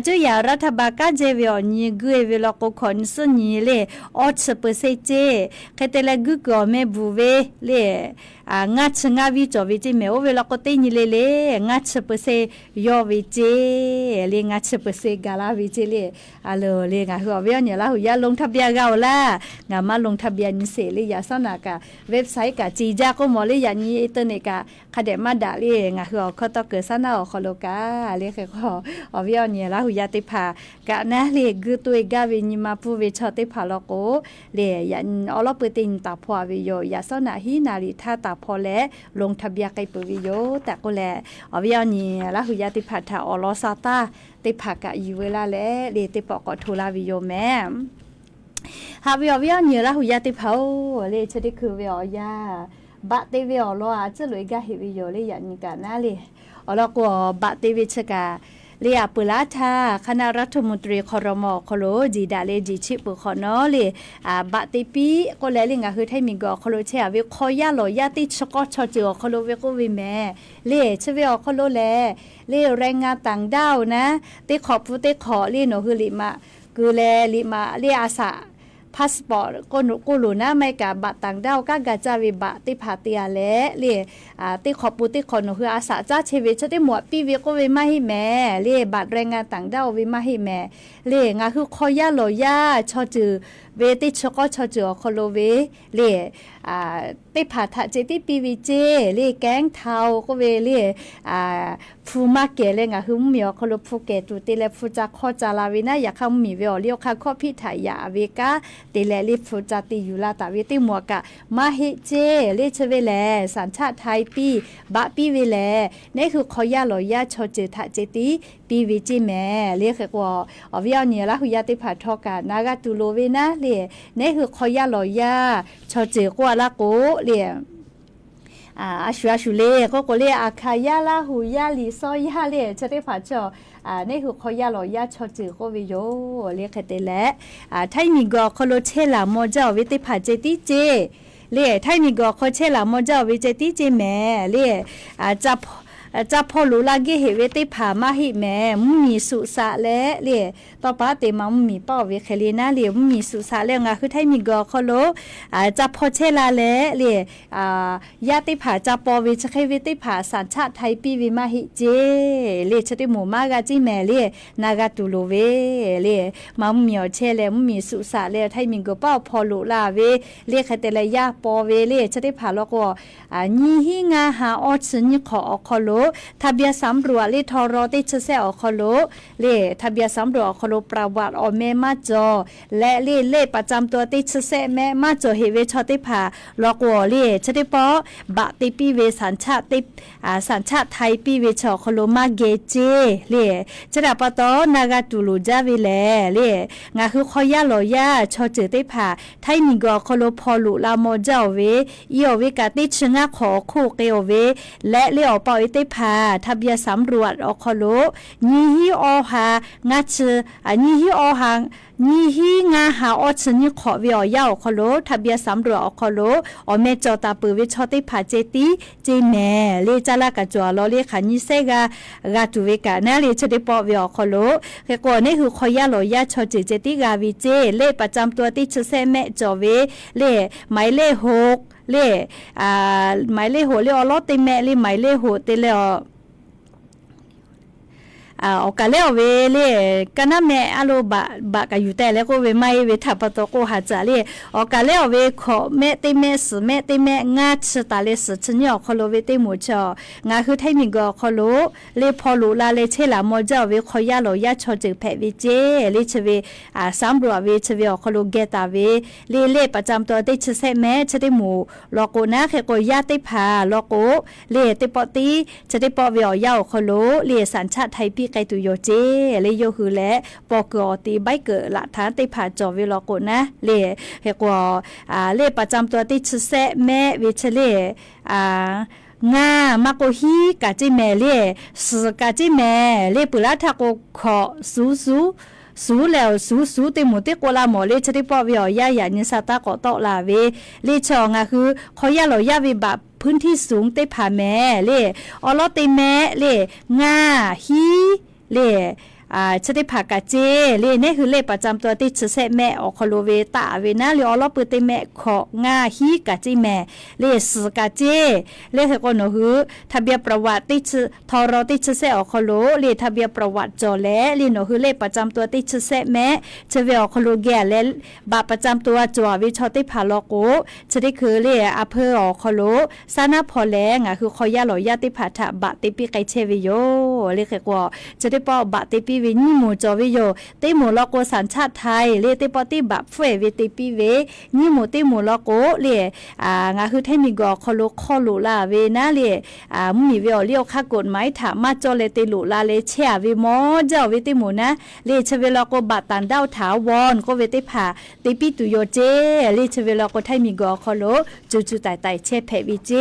จุยารัฐบาลก็เจวิอนี้กูเวลาก็คอนสนี้เลยอดสเปเซเจแค่แต่ละกูก็ไม่บูเวเลยงัดงาวิจอวิเจเมโอเวลาก็ตินี่เลยงัดสเปเซยอวิเจเลยงัดสเปเซกาลาวิเจเลยเลยงาหัวเวียเนี่ยละหัวยาลงทะเบียนเก่าละงามาลงทะเบียนเสรียาสนากะเว็บไซต์กะจีจาก็มอเลยอย่างนี้อินเทอร์เน็ตกะคาเดมาดาเลยงาหัวเขาต้องเกิดสนาคอโลกาเลยก็อวิอเนี่ยละหัวยาติภากะนะเลยกุตัวกาวินิมาพูเวชติภาลโกเลยยันอลอปตินตาพวาวิโยยาสนาฮีนาริธาตาพอและลงทะเบียนไกปวิโยแต่ก็แลอวิอเนี่ยละหัวยาติภาทาอลอซาตาติภากะอยู่เวลาและเลยติปอกอทุลาวิโยแม่ฮาวิอวิอเนี่ยละหุยาติเผาเลยชดิคือวิอยาบะติวิอลอจะเลยกะหิวิโยเลยอย่างนี้กันนะเลยอลก็บะติวิชกาเลียปุลาธาคณะรัฐมนตรีครม.คโลจีดาเลจิชิปุขอนอเลยบะติปีก็แล้วลิงก็คือให้มีก็คโลเชียวิคอยาโลยาติชกชจิอคโลเวก็วิแม่เลชวิอคโลแลเลแรงงานต่างด้าวนะติขอบฟุติขอลีโนคือลิมาคือแลลิมาเลอาสะ พาสปอร์ตกูหลูนะไม่กะบัตรต่างด้าวก็กะจะวิบะติผาเตียและเรียติขอปูติขอหนูคืออาสาจ้าชีวิตชะได้หมวดปีวิก็วิมาให้แม่เรียบัตรแรงงานต่างด้าววิมาให้แม่เรียงาคือคอย่าโลย่าชอจือเวติชก็ชอจือคอโลเวเรียติผาทะเจติปีวิเจเรียแกงเทาก็เวเรียฟูมาเกเลงาคือมีคอโลฟูเกตุติเลฟูจาคอจาลาวินะอยากคำมีเวอเลียวค่ะข้อพิถายาเวกาติเลลิฟูจาติอยู่ลาตาเวติหมวกะมาเฮเจเรียชเวแลสัญชาติไทยปีบะปีเวแลนี่คือคอย่าโลย่าชอจือทะเจติปีวิจิแม่เรียกว่าอวิเอาเนี่ยละหุยาติผาทอกานากาตุโลเวนะเรียนี่คือคอย่าโลย่าชอจือกว่าละโกเรียอาชูเลก็เรียอาคายาละหุยาลิซอยาเรียจะได้ผาจอนี่คือคอย่าโลย่าชอจือก็วิโยเรียกเตและไทยมีก็คโลเชลามอเจ้าวิติผาเจติเจเรียไทยมีก็คเชลามอเจ้าวิเจติเจแม่เรียจะพอรู้ละเกเหเวติผามาหิแม่มุมีสุสะและเรียต่อป้าเตมามุมีป้าเวเคลีนะเรียมุมีสุสะแล้วงาคือไทยมีกอคโลจะพอเชลาและเรียญาติผาจะปอเวชเคเวติผาสัญชาติไทยปีวิมาหิเจเรียชติหมู่มากาจิแม่เรียนากาตุโลเวเรียมามุมีเชลมุมีสุสะแล้วไทยมีกอป้าพอรู้ละเวเรียคเตเลยาปอเวเรียชติผาแล้วก็นี่หิงาหาออชนิขอคโลทะเบียนสำรวจเลทอรอติชเซอคโลเลทะเบียนสำรวจคโลประวัติอเมมาจอและเลประจำตัวติชเซแม่มาจอเฮเวชอติผาลอกวอเลชติปอบะติปีเวสัญชาติสัญชาติไทยปีเวชอคโลมาเกเจเลชดาปตอนากาตุลูจาวิเลเลงาคือคอย่าโลย่าชอจือติผาไทยมีกอคโลพอลุลาโมเจ้าเวอีโอเวกาติชงะขอคู่เกโอเวและเลอปออิติผาทะเบียนสำรวจอคโลนี่ฮิออหางาชนี่ฮิออหางนี่ฮิงาหาอชนิขอวิอยาอคโลทะเบียนสำรวจอคโลอเมจอตาปือวิชอติผาเจติเจแม่เลจาลากะจัวลอเลขันนิเซกากาตุเวกานะเลชติปอวิอคโลเกก่อนนี่คือคอยาโลยาชอจิเจติกาวิเจเลประจำตัวติชเซแม่จอเวเลหมายเลข6เลหมายเลข6เลอลอติแม่เลหมายเลข6ติเลออกาเลเวเลกะนะแม่อะโลบะกะอยู่แต่แล้วก็เวไม่เวทัปตโกหาจาเลออกาเลเวขอแม่ติแม่สแม่ติแม่งาชตาเลสชญอคโลเวติหมูจองาคือไทมิงกอคโลเลพอลูลาเลเชลามอจอเวขอยาโลยาชอจึกแพเวเจเลชเวซัมบรเวชเวคโลเกตาเวเลประจำตัวติชเซแม่ชติหมูลอโกนะเคโกยาติพาลอโกเลติปอติชติปอเวยาคโลเลสัญชาติไทยไกตุโยเจเลโยคือและปอกอตีใบเกิดละฐานติผาจอวิลโกนะเลเฮกว่าเลประจำตัวติชเซแม่วิชเลงามาโกฮีกาจิแม่เลสกาจิแม่เลปุระทะโกขอสูแล้วสูติหมูติโกลาหมอเลชติปอวิอยายานิสาตาก็ตอลาเวเลชองะคือขอยาโลยาวิบะพื้นที่สูงติผาแม่เลอลอติแม่เลงาฮีเลชติผากาเจเลนี่คือเลประจำตัวติชเซแม่อคโลเวตาเวนะเลอลอปืติแม่ของาฮีกาจิแม่เลสกาเจเลเฮกโนคือทะเบียนประวัติติชทอรอติชเซอคโลเลทะเบียนประวัติจอแลเลโนคือเลประจำตัวติชเซแม่ชเวอคโลแกและบาประจำตัวจอวิชอติผาลโกชติคือเลอเพออคโลซานาพอแลงอ่ะคือคอยาหลอยาติผาทะบะติปิไกเชวิโยเลเฮกว่าชติปอบะติปิวินิหมูจอวิโยติหมูลโกสัญชาติไทยเลติปอติบับเฟเวติปิเวนิหมูติหมูลโกเลงาคือเทมิกอคโลคอลุลาเวนะเลมีเวอเลียวค่ากฎหมายถามมาจอเลติลุลาเลเชอวิมอเจ้าเวติหมูนะเลชเวลโกบัตตันดาวถาวรก็เวติผาติปิตุโยเจเลชเวลโกไทมิกอคโลจูไตเชเพวิเจ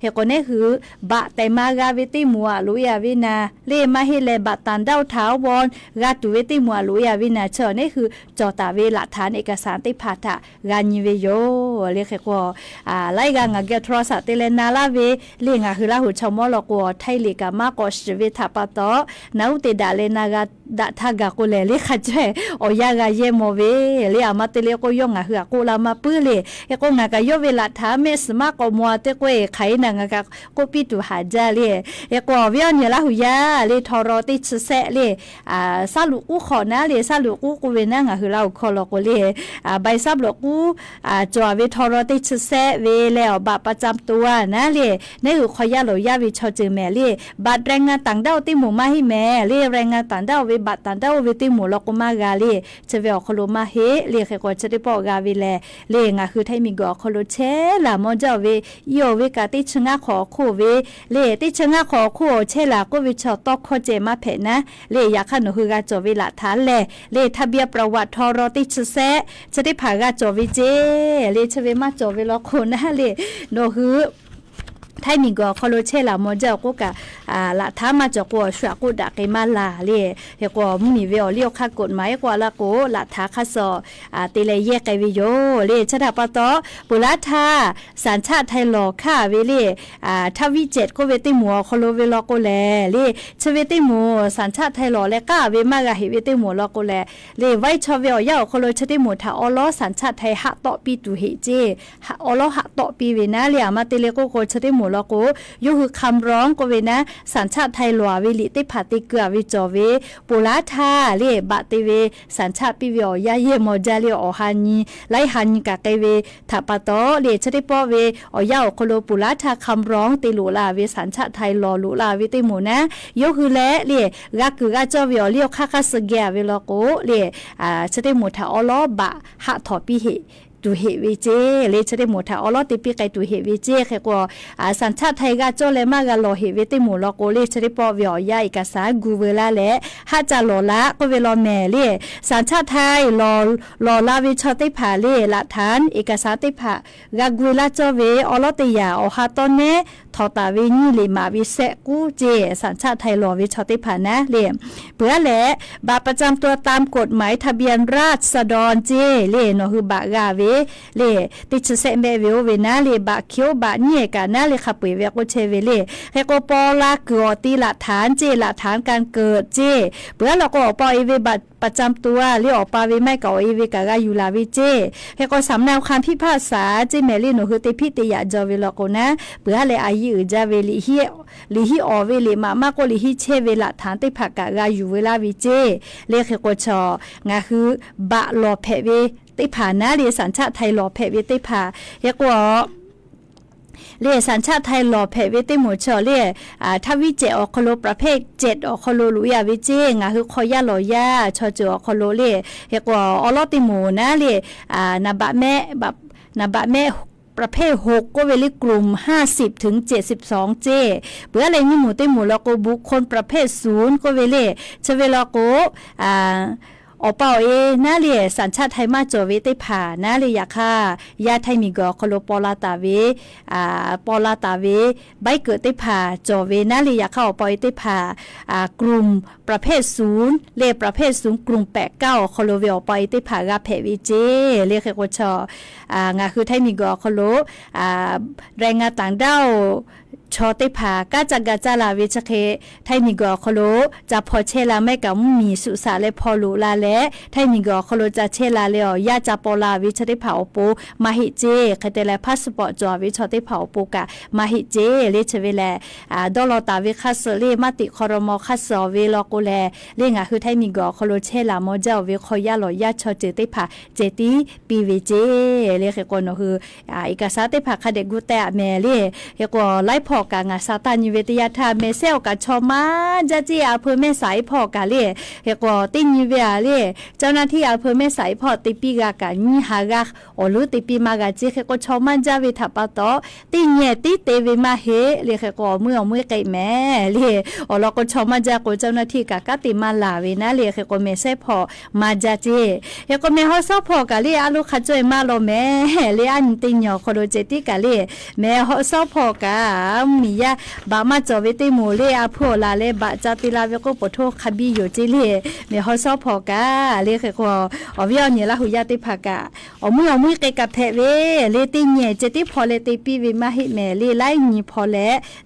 เฮโกเนคือบะไตมากาเวติหมูอะลุยาวินาเลมาเฮเลบัตตันดาวถาวรกาตุเวติมัวลุยาวินาเชนี่คือจอตาเวหลักฐานเอกสารติพาทะกาญิเวโยเรียกว่าไล่กางเกทรศัพท์เตเลนาลาเวเลียงคือลาหูชมอลกไทยลิกามากอสเวทาปตอนาอุติดาเลนากา ดะทากะกูเลเลขะจ่วยโอยากะเยโมเวเลอามาเตเลโกยงอะหือกูลามาปื้อเลเอโกงะกะโยเวลาทาเมสมาโกมัวเตกเวไขนังกะโกปิตุหาจาเลเอโกเวียเนี่ยละหุยาเลทอรอติชเซเลซาลุกูขอนะเลซาลุกูกูเวนังอะหือลาขอลอโกเลใบซับลอกูจอเวทอรอติชเซเวแล้วบะประจำตัวนะเลในหือขอยาโลยาวิชอจือแม่เลบัดแรงงานต่างด้าวติหมู่มาให้แม่เลแรงงานต่างด้าวเวบัดต่างด้าวเวติหมู่ลอกมากาเลจะเวอคโลมาเฮเลเคกอจะได้ปอกาเวแลเลงาคือไทมีกอคโลเชลามอเจ้าเวโยเวกาติชงะขอคู่เวเลติชงะขอคู่เชลาก็วิชอตอกโคเจมาเพนะเลอยากขนคือกาจอเวละทานเลทะเบียประวัติทอรอติชเซจะได้ผ่ากาจอวิเจเลชเวมาจอเวลอโคนะเลโนคือไทยมีก็คอโลเชลามอเจ้าก็กะละทามาจอกชัวกูดะไกมาลาเลเฮก็มีเวอเลียวค่ากฎหมายกว่าละโกละทาคาซอติเลเยไกวิโยเลชะดาปะตอปุระทาสัญชาติไทยหลอค่าเวเลทวิเจ็ดก็เวติหมัวคอโลเวลอโกแลเลชเวติหมัวสัญชาติไทยหลอและก้าเวมากะเฮเวติหมัวลอโกแลเลไว้ชอเวอยาคอโลชะติหมัวทาออลอสัญชาติไทยหะตอปีตุเฮเจออลอหะตอปีเวนะเลมาติเลโกโกชะติหมัวลอโกยูคือคำร้องก็เวนะสัญชาติไทยหลัววิลิติผาติเกือวิจอเวปุระทาเลบะติเวสัญชาติปิวิอยาเยโมจาเลอหานีไลหันกะเกเวถาปะตอเลชะติปอเวอยาโคโลปุระทาคำร้องติลุลาเวสัญชาติไทยหลอลุลาวิติหมูนะยูคือแลเลกะกือกะจอเวอเลียวคาคาสเกเวลอโกเลชะติหมูทาอลอบะหะถอปิเฮตูเฮวิเจเลชะได้หมดถ้าอลอติปิไกตูเฮวิเจแค่ก็สัญชาติไทยกะจ้อเลมากะลอเฮวิติหมู่ลอโกเลชะได้ปอวิอยาเอกสารกูเวลาและหาจาลอละก็เวลอแม่เลสัญชาติไทยลอลาวิชอติผาเลละฐานเอกสารติผากะกูลาจ้อเวอลอติยาอหาตอนเนทอตาเวนี่เลมาวิเซกูเจสัญชาติไทยลอวิชอติผานะเลเปื้อแหละบัตรประจำตัวตามกฎหมายทะเบียนราษฎรเจเลเนาะคือบะกาเวเลติชเซเมเวเวนะเลบะเคียวบะเนี่ยกะนะเลขับเปเวก็เชเวเลเฮโกปอลาเกอตีหลักฐานเจหลักฐานการเกิดเจเปื้อเราก็ออกปอเวบัตรประจำตัวเรียกออกปาเวไม่เก่าเวกะกาอยู่ลาวิเจเฮก็สำเนาคำพิพากษาเจเมลีโนคือเตพิติยาจอเวลก็นะเปื้อเลยอายุจาเวลิฮิออเวลิมาก็ลิฮิเชเวลฐานติผักกะกาอยู่เวลาวิเจเรียกเฮก็ชองาคือบะลอเพเวติผานะเรียสัญชาติไทยลอเพเวติผาเฮก็เรียสัญชาติไทยหล่อเพเวติหมูเฉอเรียถ้าวิเจออคโลประเภท7อคโลลุยาวิเจงาคือคอยาหล่อยาชอเจออคโลเรียเฮกว่าอลอติหมูนะเรียนาบะแม่แบบนาบะแม่ประเภท6ก็เวลิกลุ่ม50ถึง72เจเปื้ออะไรนี่หมูติหมูแล้วก็บุคคลประเภท0ก็เวเลชเวลาโกออเป่านาเลียสัญชาติไทยมาจอเวติผานาเลียค่ะญาไทยมีกอคโลปอลาตาเวปอลาตาเวใบเกิดติผาจอเวนาเลียค่ะออเป่าติผากลุ่มประเภท0เลประเภท0กลุ่ม89คโลเวออเป่าติผากาเพวิเจเลขกชงาคือไทยมีกอคโลแรงงานต่างด้าวชอติผากาจักกะจาลาวิชเคไทยมีกอคโลจะพอเชลาไม่กำมีสุสาและพอลูลาและไทยมีกอคโลจะเชลาเลอยาจะปอลาวิชติผาโปมาหิเจคเตเลพาสปอร์ตจอวิชติผาโปกะมาหิเจเลชเวแลดอลตาวิคัสเลมาติคอรมอคัสเวลโกแลเลงะคือไทยมีกอคโลเชลามอเจ้าเวคอยาลอยาชอเจติผาเจติปีเวเจเลเขกอนคือเอกสารติผาคเดกุแตแม่เลเฮกอไลพอกางาซาตานิเวติยาทาเมเซลกะชอมาจะจีอำเภอแม่สายพอกะเลเฮกอตินิเวเลเจ้าหน้าที่อำเภอแม่สายพอติปีกะกะนิหากะอลุติปีมากะจีเฮกอชอมาจาเวทาปะตอติเนติเตเวมาเฮเลเฮกอเมื่อไกแม่เลอลก็ชอมาจากเจ้าหน้าที่กะกะติมาลาเวนะเลเฮกอเมเซพอมาจาจีเฮกอเมฮอซอพอกะเลอาลุขจอยมาโลแม่เลอันติญอคโลเจติกะเลแม่ฮอซอพอกะ มียาบามาจอเวติโมเลอาโพลาเลบะจาติลาเวโกปโทคบิโยจิเลเมฮอซอพอกาเลเคโคอวิอเนละหุยาติภากาอมุอมุเกกับเทเวเลติเนเจติพอเลติปีเวมาหิเมเลไลนีพอเล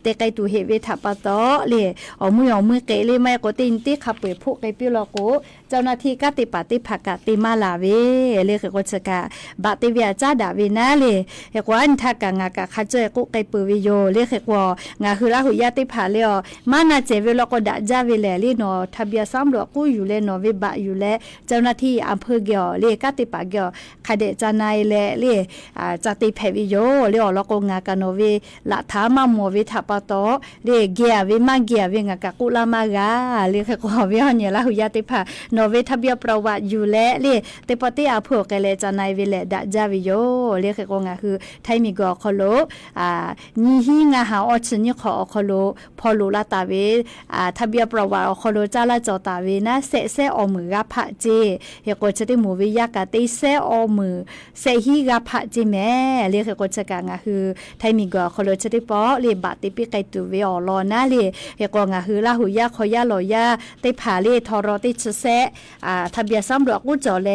เตไกตูเฮเวทัปตอเลอมุเกเลไม่ก็ตินติขับเปิดผู้ไกปิโลโกเจ้าหน้าที่กติปฏิภากาติมาลาเวเลเคโกชกาบาติเวียจ้าดาเวนาเลเฮกวันทากางากาคาเจกุไกปืวิโยเลเคกวงาคือละหุยาติภาเลอมานาเจเวโลโกดาจาเวเลลีโนทะเบียซ้ำโลกูอยู่เลโนเวบะอยู่เลเจ้าหน้าที่อำเภอเกียวเลกติปาเกียวคาเดจานายเลจติเพวิโยเลอโลโกงากาโนเวละทามาโมเวทัปโตเลเกียเวมาเกียเวงากากุลามากาเลเคกวเวหเนี่ยละหุยาติภาโนเวทะเบียประวัติอยู่และเลเตปติอาผัวกเลจานายเวเลดะจาวิโยเลเคกงาคือไทยมีกอคโลนีฮีงาหาอชนิขอคโลพอลูลาตาเวทะเบียประวัติคโลจาลาจอตาเวนะเสออมือกะพะเจเฮโกจะได้หมู่วิยากะติเสอมือเสฮีกะพะเจแม่เลเคกจะกางาคือไทยมีกอคโลจะได้ปอเลบะติปิไกตุเวอลอนะเลเฮโกงาคือลาหุยาขอยาลอยาติผาเลทอรอติชเสทะเบียซ้ำดอกกูจอแล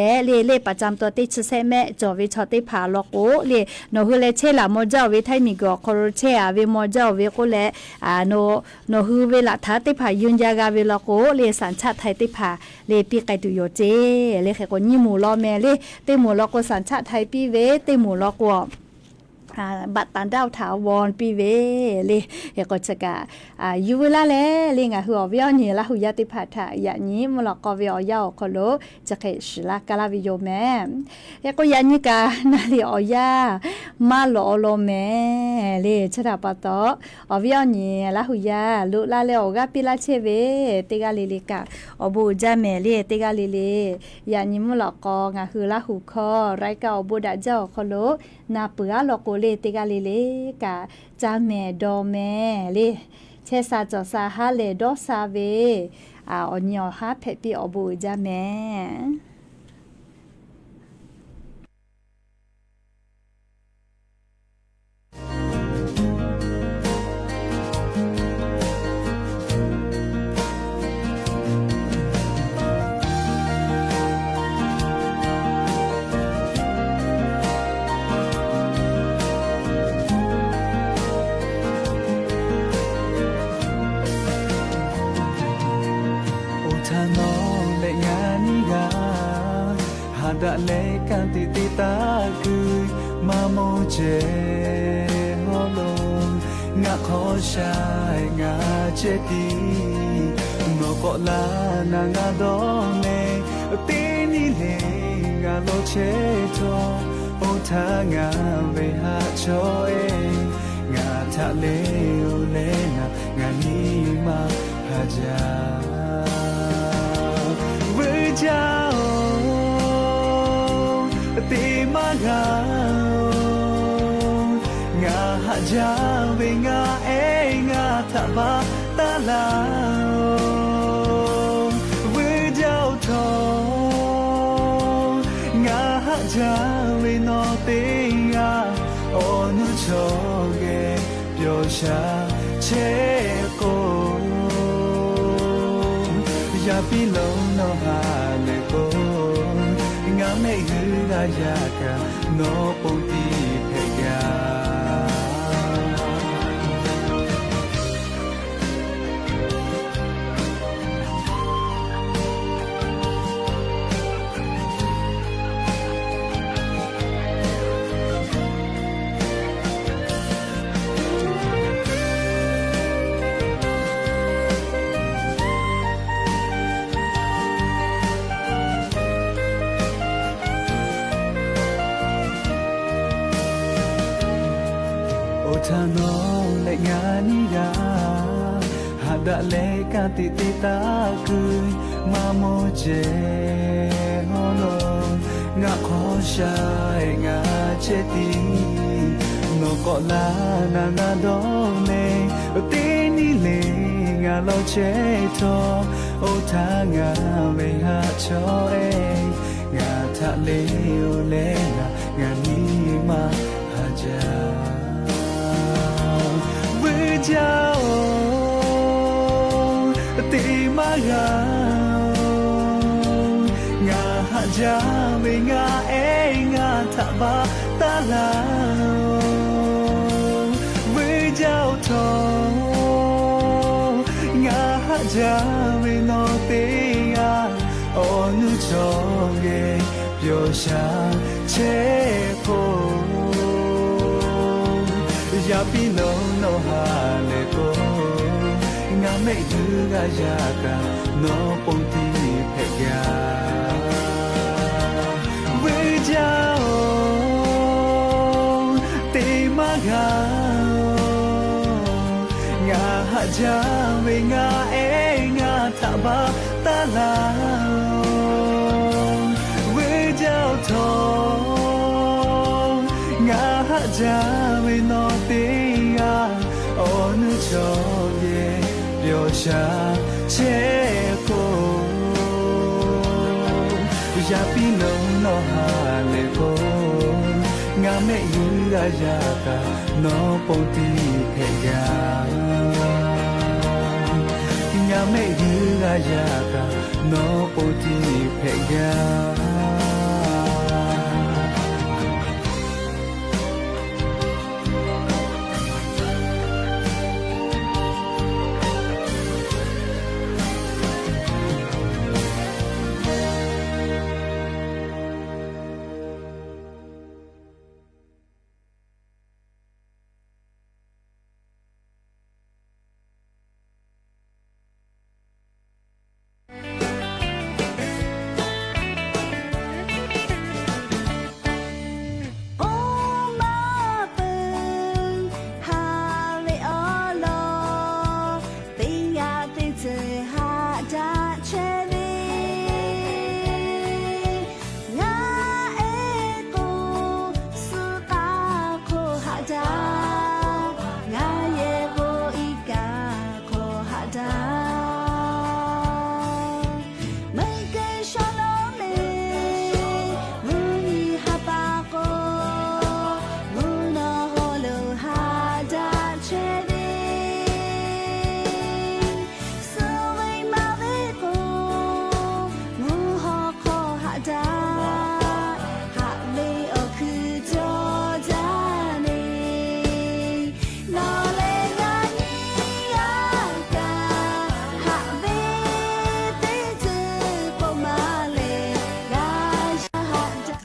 เลประจำตัวติชเสแม่จอวิชอติผาลอโกเลโนฮือเลเชลามอเจ้าเวไทยมีกอคโลเชอาเวมอเจ้าเวโกแลโนฮือเวลาทาติผายุนยากาเวลอโกเลสัญชาติไทยติผาเลปีไกตุโยเจเลแค่คนยี่หมู่ลอแม่เลเตหมู่ลอโกสัญชาติไทยปีเวเตหมู่ลอโกบัตรตันดาวถาวรปีเวเลเฮก็จะกะอยู่เวลาเลงะหัวเวียนี่ละหุยาติภาษาอย่างนี้มลอกอเวียยาวคโลจะเคชลากาลาวิโยแม่เฮก็อย่างนี้กะนาลีอยามาโลโลแม่เลชะดาปะตอเวียนี่ละหุยาลุลาเลโอกะปิลาเชเวติกาลิลิกะอบูจาแม่เลติกาลิเลอย่างนี้มลอกองะคือละหุคอไรกะอบูดะเจ้าคโลนาเปือลอโกเลติกาเลกะจาแม่ดอแม่เลเชซาจอซาฮาเลดอซาเวอญอฮาเพปีอบูจาแม่ดะเลกันติติตาคือมาโมเจฮอลงงะขอชายงะเจดีโนก็ลานางะดองเนตีนี่เลงะโลเชโตโอทางะเวหาโชเองะทะเลโอเลนะงะนี้มาหาจาเวจาตีมางางาหาจาเวงาเองาทะบาตาลาเวเจ้าทองงาหาจาเวนอเตงาโอนุโชเกเปียวชาเชโกยาปิโลโนฮาเลโกงาไม่ฮือายากะโนปงตีเพกาทานองและงานนิยาหาดะเลกาติติตาคือมาโมเจฮอลงะขอชายงาเจดีโนก็ลานางะดองเนตีนี่เลงะโลเชโตโอทางะเวหาโชเองะทะเลโอเลนะงะนี้มาหาจาเ เจ้าตีมาหางาจาเวงาเองาทะบาตาลาวิเจ้าทองงาจาเวนอเตียโอนุจงเกเปียวชาเชโคยาปีโนโนฮาเลโกงาไม่ดื้อกายากาโนปงตีเพกาวิเจ้าตีมาหางาจาเวงาเองาทะบาตาลาวิเจ้าทองงาจาเวนอตียาโอนุจงเยเปียวชาเชโกยาปีโนโนฮาเลโกงาเมยูกายากาโนปงตีเพกางาเมยูกายากาโนปงตีเพกา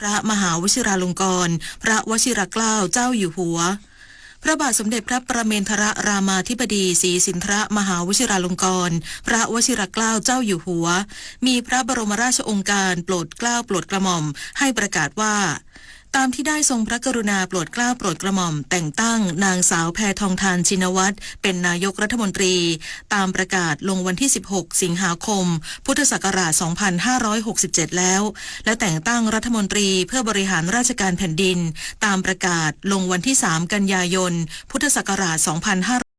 พระมหาวชิราลงกรณ์พระวชิรเกล้าเจ้าอยู่หัวพระบาทสมเด็จพระประเมนทรรามาธิบดีศรีสินทรมหาวชิราลงกรณ์พระวชิรเกล้าเจ้าอยู่หัวมีพระบรมราชโองการโปรดเกล้าโปรดกระหม่อมให้ประกาศว่าตามที่ได้ทรงพระกรุณาโปรดเกล้าโปรดกระหม่อมแต่งตั้งนางสาวแพทองธารชินวัตรเป็นนายกรัฐมนตรีตามประกาศลงวันที่16สิงหาคมพุทธศักราช2567แล้วและแต่งตั้งรัฐมนตรีเพื่อบริหารราชการแผ่นดินตามประกาศลงวันที่3กันยายนพุทธศักราช25